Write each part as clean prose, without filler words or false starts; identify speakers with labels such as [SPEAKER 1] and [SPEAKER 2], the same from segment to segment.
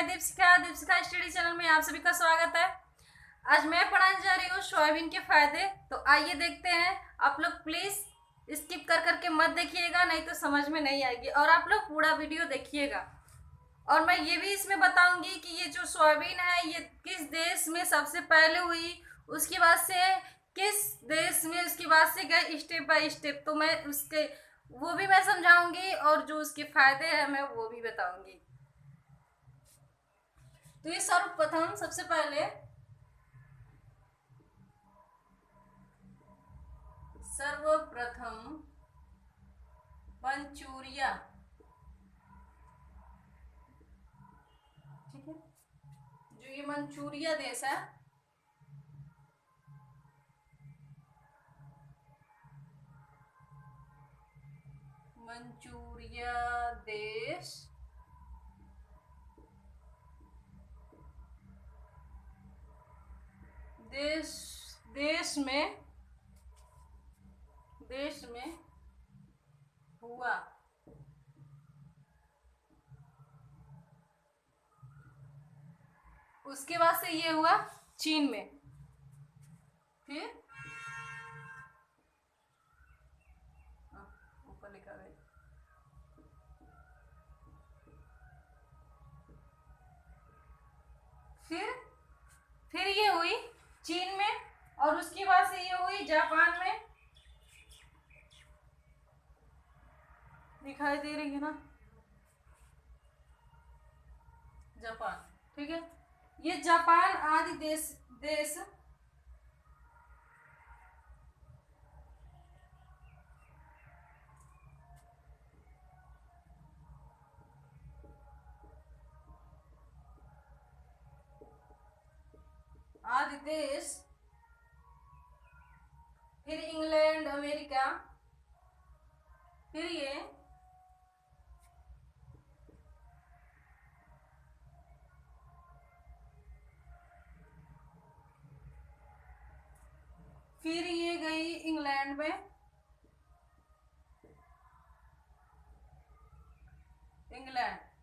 [SPEAKER 1] मैं Deepshikha study channel में आप सभी का स्वागत है। आज मैं पढ़ाने जा रही हूँ सोयाबीन के फायदे। तो आइए देखते हैं। आप लोग प्लीज स्किप कर करके मत देखिएगा, नहीं तो समझ में नहीं आएगी, और आप लोग पूरा वीडियो देखिएगा। और मैं ये भी इसमें बताऊंगी कि ये जो सोयाबीन है ये किस देश में सबसे पहले हुई, उसके बाद से किस देश में उसके बाद से गए स्टेप बाय स्टेप। तो मैं उसके वो भी मैं समझाऊंगी और जो उसके फायदे हैं मैं वो भी बताऊंगी। तो ये सर्वप्रथम सबसे पहले मंचूरिया, ठीक है, जो ये मंचूरिया देश है, मंचूरिया देश देश में हुआ। उसके बाद से ये हुआ चीन में, फिर ऊपर लिखा गया, फिर ये हुई चीन में, और उसके बाद से ये हुई जापान में। दिखाई दे रही है ना, जापान, ठीक है। ये जापान आदि देश फिर इंग्लैंड, अमेरिका, फिर ये गई इंग्लैंड में,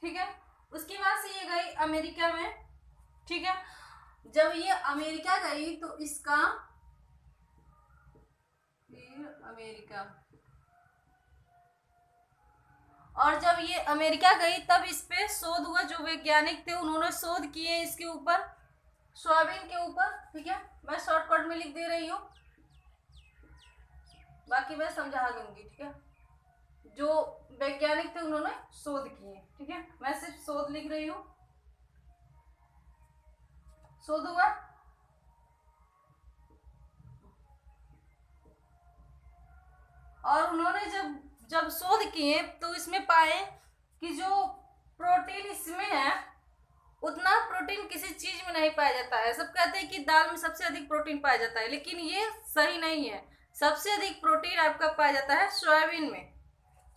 [SPEAKER 1] ठीक है। उसके बाद से ये गई अमेरिका में, ठीक है। जब ये अमेरिका गई तो इसका फिर अमेरिका, और जब ये अमेरिका गई तब इस पे शोध हुआ। जो वैज्ञानिक थे उन्होंने शोध किए इसके ऊपर, सोयाबीन के ऊपर, ठीक है। मैं शॉर्टकट में लिख दे रही हूँ, बाकी मैं समझा दूंगी, ठीक है। जो वैज्ञानिक थे उन्होंने शोध किए, ठीक है। मैं सिर्फ शोध लिख रही हूँ, शोध हुआ। और उन्होंने जब शोध किए तो इसमें पाए कि जो प्रोटीन इसमें है उतना प्रोटीन किसी चीज में नहीं पाया जाता है। सब कहते हैं कि दाल में सबसे अधिक प्रोटीन पाया जाता है, लेकिन ये सही नहीं है। सबसे अधिक प्रोटीन आपका पाया जाता है सोयाबीन में।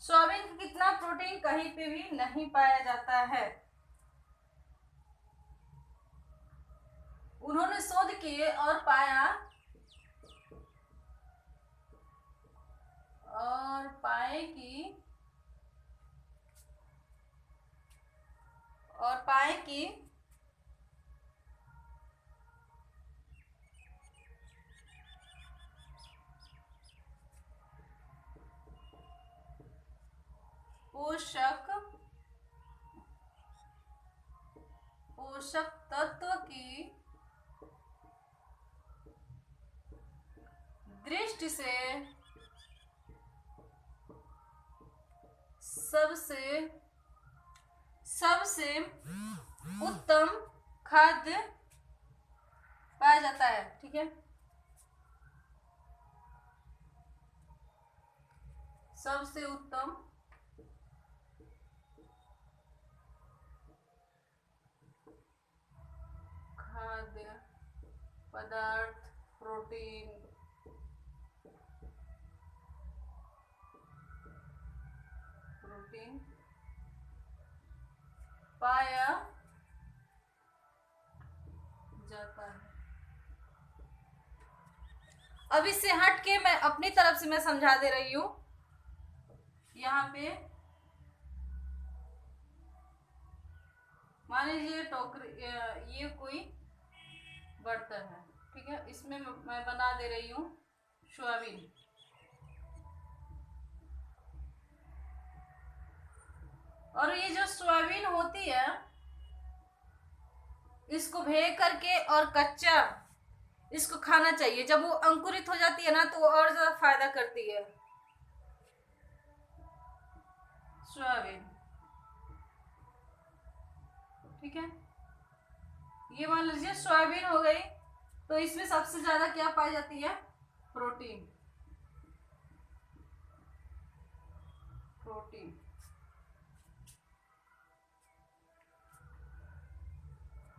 [SPEAKER 1] सोयाबीन का कितना प्रोटीन कहीं पे भी नहीं पाया जाता है। उन्होंने शोध किए और पाए कि पोषक तत्व की दृष्टि से सबसे उत्तम खाद्य पाया जाता है, ठीक है। सबसे उत्तम खाद्य पदार्थ, प्रोटीन पाया जाता है। अब इससे हट के मैं अपनी तरफ से मैं समझा दे रही हूं। यहाँ पे मान लीजिए टोकरी, ये कोई बर्तन है, ठीक है, इसमें मैं बना दे रही हूँ सोयाबीन। और ये जो सोयाबीन होती है, इसको भेग करके और कच्चा इसको खाना चाहिए। जब वो अंकुरित हो जाती है ना तो वो और ज्यादा फायदा करती है सोयाबीन, ठीक है। ये मान लीजिए सोयाबीन हो गई, तो इसमें सबसे ज्यादा क्या पाई जाती है? प्रोटीन। प्रोटीन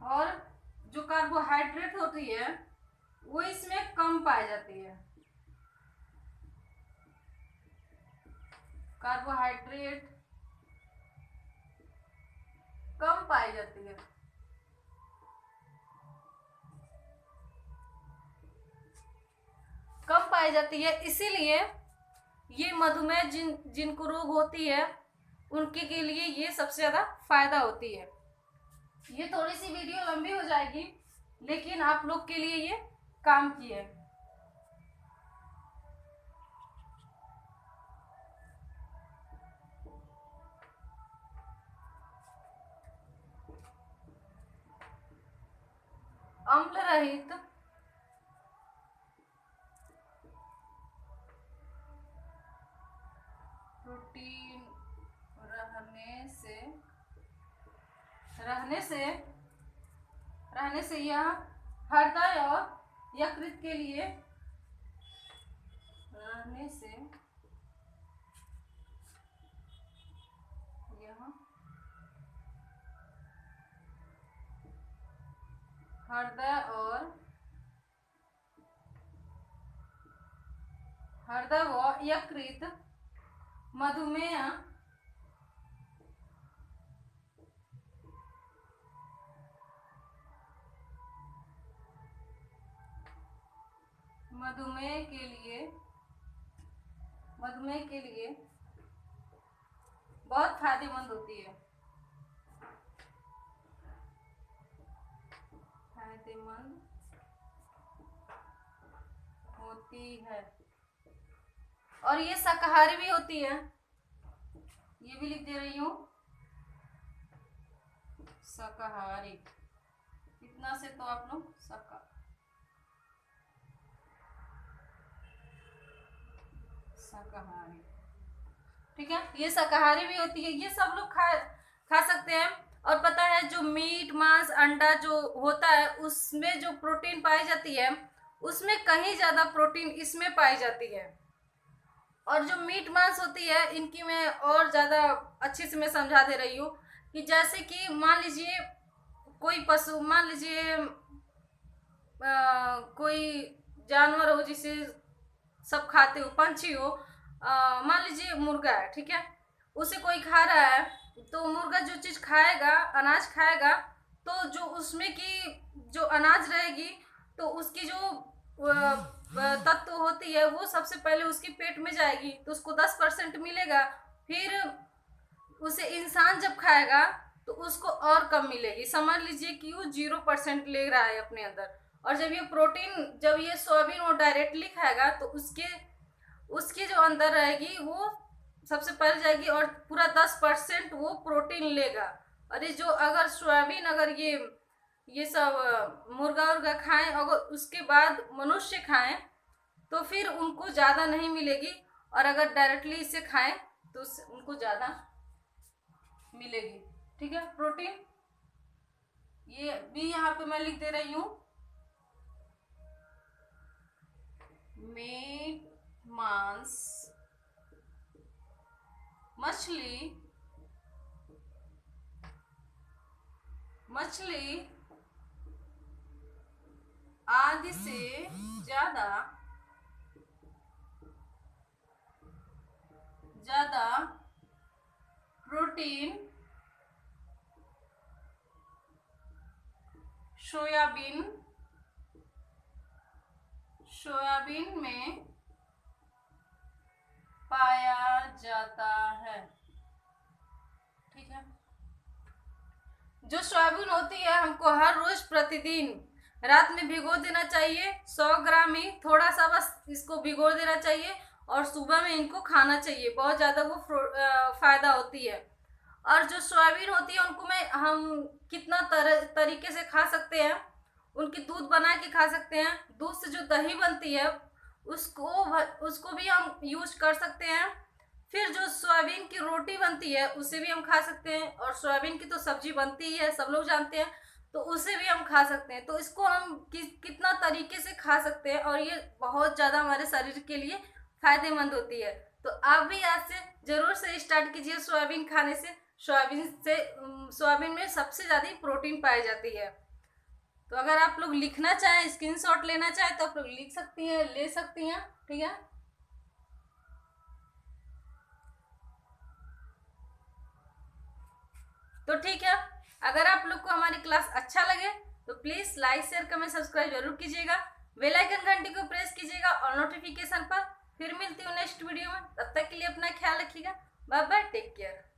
[SPEAKER 1] और जो कार्बोहाइड्रेट होती है वो इसमें कम पाई जाती है। कार्बोहाइड्रेट कम पाई जाती है। कम पाई जाती है, इसीलिए ये मधुमेह जिनको रोग होती है उनके के लिए ये सबसे ज्यादा फायदा होती है। ये थोड़ी सी वीडियो लंबी हो जाएगी, लेकिन आप लोग के लिए ये काम की है। अम्ल रहित प्रोटीन रहने से यह हृदय और यकृत के लिए रहने से यह हृदय व यकृत मधुमेह के लिए बहुत फायदेमंद होती है। और ये शाकाहारी भी होती है, ये भी लिख दे रही हूँ, शाकाहारी। इतना से तो आप लोग शाकाहारी, ठीक है। ये शाकाहारी भी होती है, ये सब लोग खा सकते हैं। और पता है जो मीट मांस अंडा जो होता है उसमें जो प्रोटीन पाई जाती है उसमें कहीं ज्यादा प्रोटीन इसमें पाई जाती है। और जो मीट मांस होती है इनकी मैं और ज्यादा अच्छे से मैं समझा दे रही हूँ कि जैसे कि मान लीजिए कोई पशु, मान लीजिए कोई जानवर हो जिसे सब खाते हो, पंछी हो, मान लीजिए मुर्गा है, ठीक है, उसे कोई खा रहा है, तो मुर्गा जो चीज खाएगा, अनाज खाएगा, तो जो उसमें की जो अनाज रहेगी तो उसकी जो तत्व होती है वो सबसे पहले उसके पेट में जाएगी, तो उसको 10% मिलेगा। फिर उसे इंसान जब खाएगा तो उसको और कम मिलेगी। समझ लीजिए कि वो 0% ले रहा है अपने अंदर। और जब ये प्रोटीन, जब ये सोयाबीन वो डायरेक्टली खाएगा तो उसके जो अंदर रहेगी वो सबसे पहले जाएगी और पूरा 10% वो प्रोटीन लेगा। और ये जो अगर सोयाबीन अगर ये सब मुर्गा उर्गा खाएं, अगर उसके बाद मनुष्य खाएं तो फिर उनको ज़्यादा नहीं मिलेगी, और अगर डायरेक्टली इसे खाएं तो उनको ज़्यादा मिलेगी, ठीक है। प्रोटीन ये भी यहाँ पे मैं लिख दे रही हूँ, मीट मांस मछली आदि से ज्यादा प्रोटीन सोयाबीन में पाया जाता है, ठीक है। जो सोयाबीन होती है हमको हर रोज प्रतिदिन रात में भिगो देना चाहिए। 100 ग्राम ही, थोड़ा सा बस इसको भिगो देना चाहिए और सुबह में इनको खाना चाहिए। बहुत ज़्यादा वो फायदा होती है। और जो सोयाबीन होती है उनको हम कितना तरीके से खा सकते हैं। उनकी दूध बना के खा सकते हैं। दूध से जो दही बनती है उसको भी हम यूज कर सकते हैं। फिर जो सोयाबीन की रोटी बनती है उसे भी हम खा सकते हैं। और सोयाबीन की तो सब्जी बनती ही है, सब लोग जानते हैं, तो उसे भी हम खा सकते हैं। तो इसको हम कितना तरीके से खा सकते हैं और ये बहुत ज़्यादा हमारे शरीर के लिए फायदेमंद होती है। तो आप भी आज से जरूर से स्टार्ट कीजिए सोयाबीन खाने से। सोयाबीन में सबसे ज़्यादा प्रोटीन पाई जाती है। तो अगर आप लोग लिखना चाहें, स्क्रीनशॉट लेना चाहें तो आप लोग लिख सकती हैं, ले सकती हैं, ठीक है। तो ठीक है, अगर आप लोग को हमारी क्लास अच्छा लगे तो please like share comment subscribe जरूर कीजिएगा। बेल आइकन घंटी को प्रेस कीजिएगा और नोटिफिकेशन पर। फिर मिलती हूँ नेक्स्ट वीडियो में। तब तक के लिए अपना ख्याल रखिएगा। Bye bye, take care.